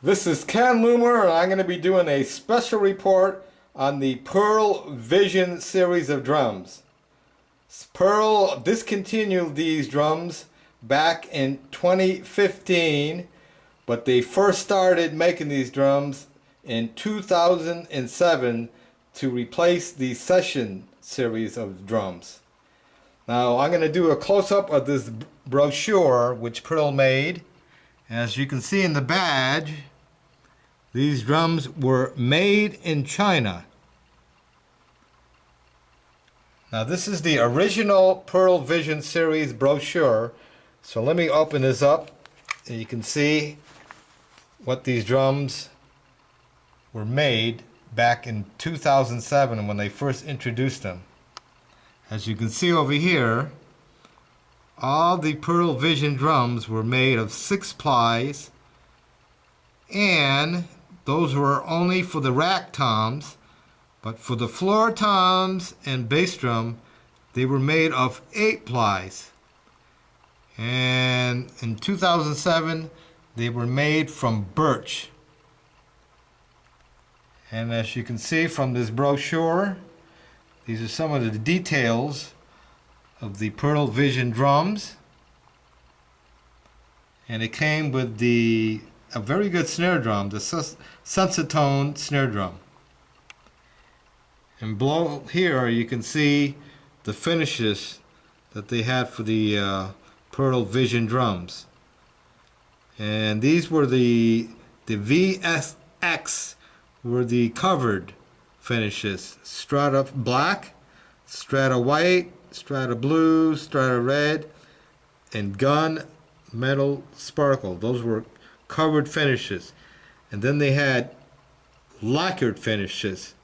This is Ken Loomer, and I'm going to be doing a special report on the Pearl Vision series of drums. Pearl discontinued these drums back in 2015, but they first started making these drums in 2007 to replace the Session series of drums. Now I'm going to do a close-up of this brochure which Pearl made. As you can see in the badge, these drums were made in China. Now this is the original Pearl Vision series brochure. So let me open this up and you can see what these drums were made back in 2007 when they first introduced them. As you can see over here, all the Pearl Vision drums were made of 6 plies, and those were only for the rack toms, but for the floor toms and bass drum, they were made of 8 plies. And in 2007, they were made from Birch. And as you can see from this brochure, these are some of the details of the Pearl Vision drums, and it came with a very good snare drum, the Sensitone snare drum. And below here you can see the finishes that they had for the Pearl Vision drums, and these were the VSX were the covered finishes: strata black, strata white, strata blue, strata red, and gun metal sparkle. Those were covered finishes. And then they had lacquered finishes,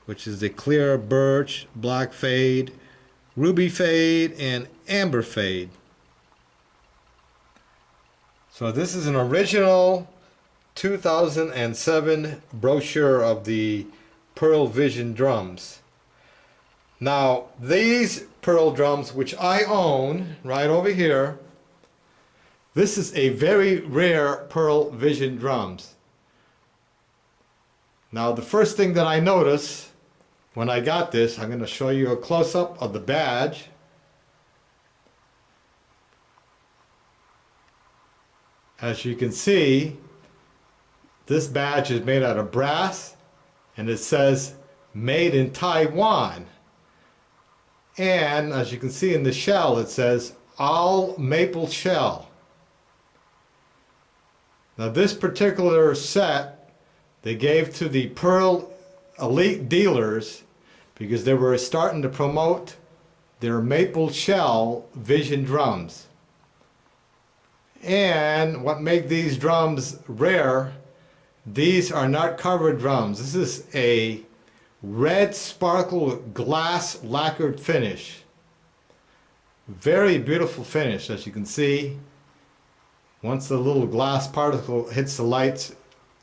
which is the clear birch, black fade, ruby fade, and amber fade. So this is an original 2007 brochure of the Pearl Vision drums. Now these Pearl drums, which I own right over here, this is a very rare Pearl Vision drums. Now the first thing that I noticed when I got this, I'm going to show you a close-up of the badge. As you can see, this badge is made out of brass, and it says made in Taiwan. And as you can see in the shell, it says all maple shell. Now this particular set they gave to the Pearl elite dealers because they were starting to promote their maple shell Vision drums. And what made these drums rare, these are not covered drums. This is a Red Sparkle Glass Lacquered finish. Very beautiful finish, as you can see. Once the little glass particle hits the lights,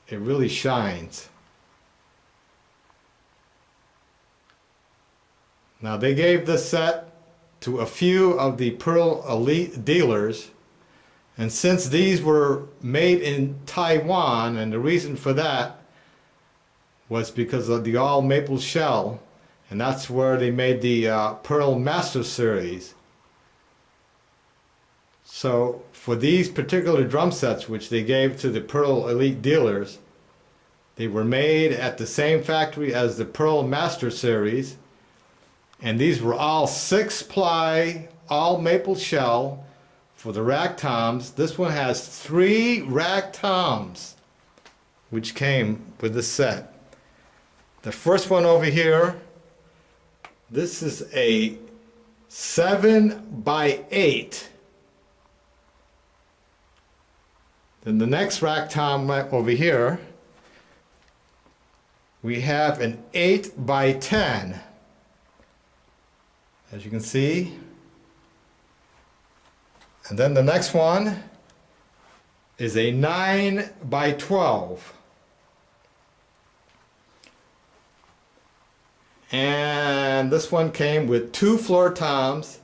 it really shines. Now they gave this set to a few of the Pearl elite dealers, and since these were made in Taiwan, and the reason for that was because of the all maple shell, and that's where they made the Pearl Master series. So for these particular drum sets which they gave to the Pearl elite dealers, they were made at the same factory as the Pearl Master series, and these were all 6 ply, all maple shell for the rack toms. This one has 3 rack toms which came with the set. The first one over here, this is a 7x8. Then the next rack tom over here, we have an 8x10. As you can see. And then the next one is a 9x12. And this one came with 2 floor toms,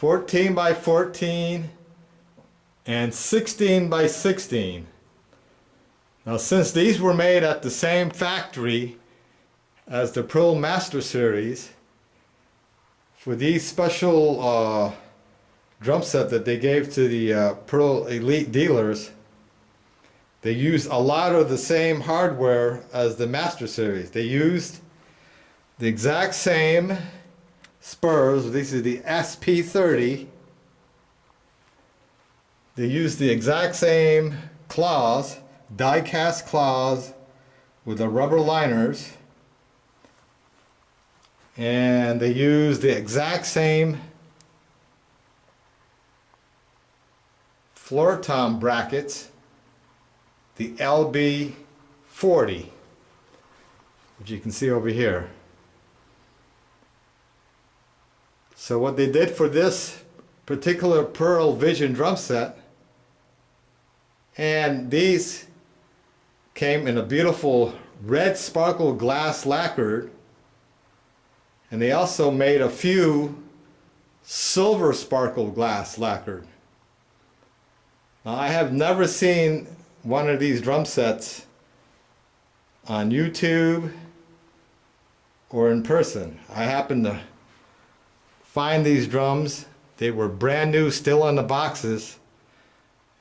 14x14 and 16x16. Now, since these were made at the same factory as the Pearl Master Series, for these special drum set that they gave to the Pearl Elite dealers, they used a lot of the same hardware as the Master Series. They used the exact same spurs. These are the SP30. They used the exact same claws, die-cast claws with the rubber liners. And they used the exact same floor tom brackets, the LB40, which you can see over here. So what they did for this particular Pearl Vision drum set, and these came in a beautiful Red Sparkle Glass Lacquer, and they also made a few Silver Sparkle Glass Lacquer. Now, I have never seen one of these drum sets on YouTube or in person. I happened to find these drums. They were brand new, still in the boxes,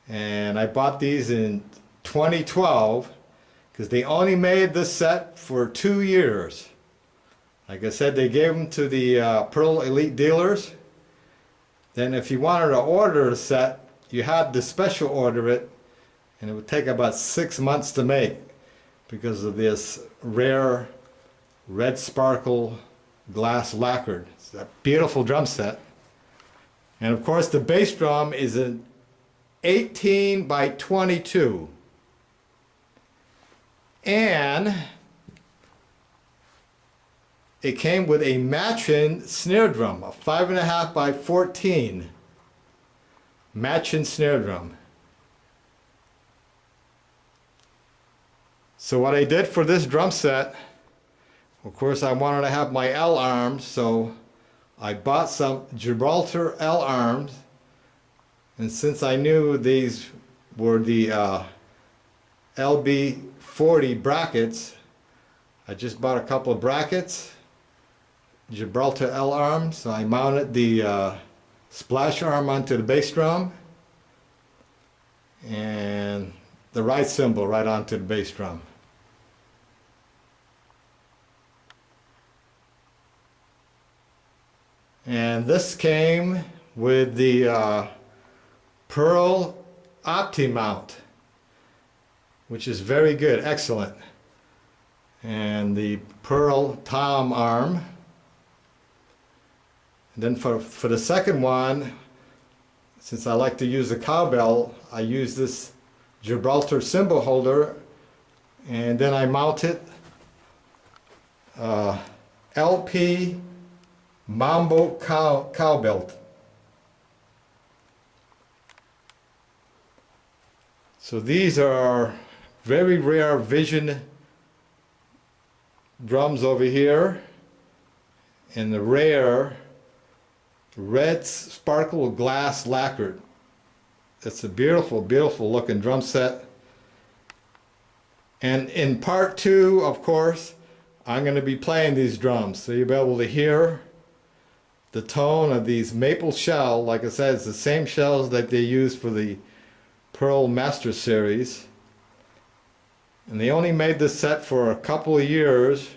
and I bought these in 2012 because they only made this set for 2 years. Like I said, they gave them to the Pearl Elite dealers. Then if you wanted to order a set, you had to special order it, and it would take about 6 months to make because of this rare Red Sparkle Glass Lacquer. It's a beautiful drum set. And of course the bass drum is an 18 by 22. And it came with a matching snare drum, a 5.5 by 14 matching snare drum. So what I did for this drum set, of course I wanted to have my L arms, so I bought some Gibraltar L arms, and since I knew these were the LB40 brackets, I just bought a couple of brackets, Gibraltar L arms, so I mounted the splash arm onto the bass drum and the right cymbal right onto the bass drum. And this came with the Pearl Opti mount, which is very good, excellent. And the Pearl tom arm. And then for the second one, since I like to use the cowbell, I use this Gibraltar cymbal holder, and then I mount it LP Mambo cowbell. So these are very rare Vision drums over here, and the rare Red Sparkle Glass Lacquer. It's a beautiful, beautiful looking drum set. And in part 2, of course, I'm going to be playing these drums, so you'll be able to hear the tone of these maple shell. Like I said, it's the same shells that they use for the Pearl Master Series. And they only made this set for a couple of years,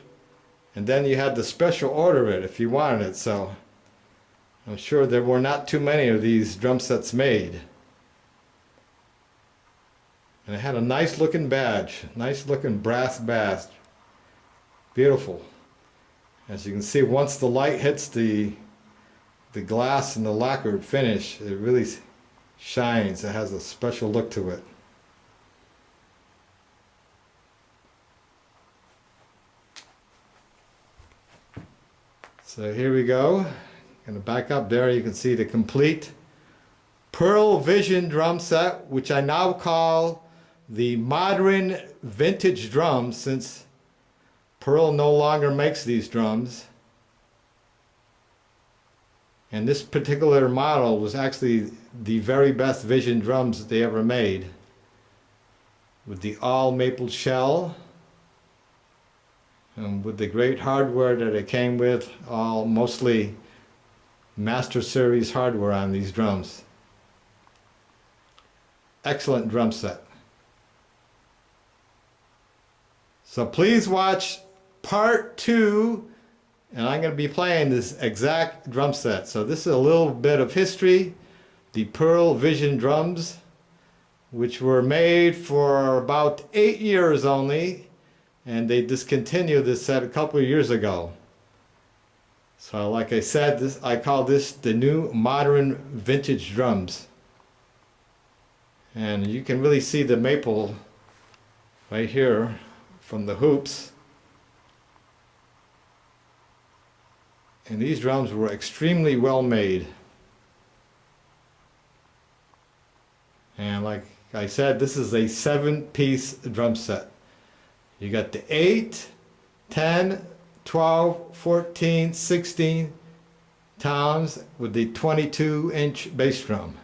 and then you had to special order it if you wanted it. So I'm sure there were not too many of these drum sets made. And it had a nice looking badge, nice looking brass badge. Beautiful. As you can see, once the light hits the glass and the lacquered finish, it really shines. It has a special look to it. So here we go. Going to back up there. You can see the complete Pearl Vision drum set, which I now call the modern vintage drum, since Pearl no longer makes these drums. And this particular model was actually the very best Vision drums that they ever made. with the all maple shell and with the great hardware that it came with, all mostly Master Series hardware on these drums. Excellent drum set. So please watch part 2, and I'm going to be playing this exact drum set. So this is a little bit of history. The Pearl Vision drums, which were made for about 8 years only, and they discontinued this set a couple of years ago. So like I said, I call this the new modern vintage drums. And you can really see the maple right here from the hoops. And these drums were extremely well made. And like I said, this is a 7-piece drum set. You got the 8, 10, 12, 14, 16 toms with the 22-inch bass drum.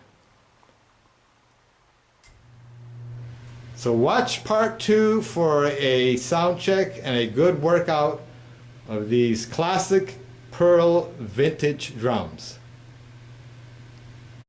So watch part 2 for a sound check and a good workout of these classic Pearl vintage drums.